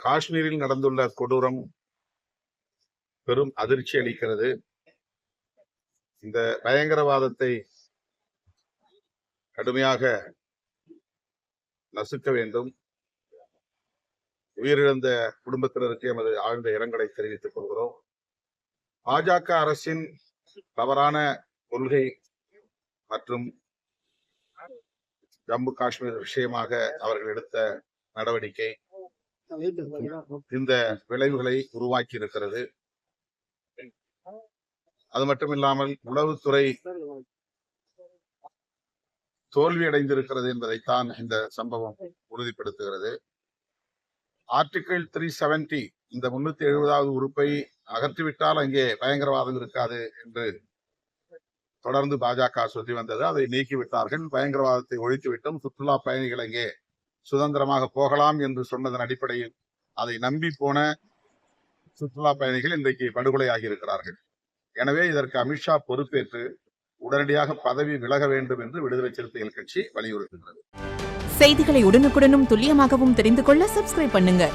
காஷ்மீரில் நடந்துள்ள கொடூரம் பெரும் அதிர்ச்சி அளிக்கிறது. இந்த பயங்கரவாதத்தை கடுமையாக நசுக்க வேண்டும். உயிரிழந்த குடும்பத்தினருக்கு எமது ஆழ்ந்த இரங்கலை தெரிவித்துக் கொள்கிறோம். பாஜக அரசின் தவறான கொள்கை மற்றும் ஜம்மு காஷ்மீர் விஷயமாக அவர்கள் எடுத்த நடவடிக்கை இந்த விளைவுகளை உருவாக்கி இருக்கிறது. அது மட்டுமில்லாமல் உளவுத்துறை தோல்வியடைந்திருக்கிறது என்பதைத்தான் இந்த சம்பவம் உறுதிப்படுத்துகிறது. ஆர்டிகிள் 370 இந்த 370வது உறுப்பை அகற்றிவிட்டால் அங்கே பயங்கரவாதம் இருக்காது என்று தொடர்ந்து பாஜக சொல்லி வந்தது. அதை நீக்கிவிட்டார்கள். பயங்கரவாதத்தை ஒழித்துவிட்டும் சுற்றுலா பயணிகள் அங்கே சுதந்திரமாக போகலாம் என்று சொன்னதன் அடிப்படையில் அதை நம்பி போன சுற்றுலா பயணிகள் இன்றைக்கு படுகொலையாகி இருக்கிறார்கள். எனவே இதற்கு அமித்ஷா பொறுப்பேற்று உடனடியாக பதவி விலக வேண்டும் என்று விடுதலை சிறுத்தைகள் கட்சி வலியுறுத்துகிறது. செய்திகளை உடனுக்குடனும் துல்லியமாகவும் தெரிந்து கொள்ள சப்ஸ்கிரைப் பண்ணுங்க.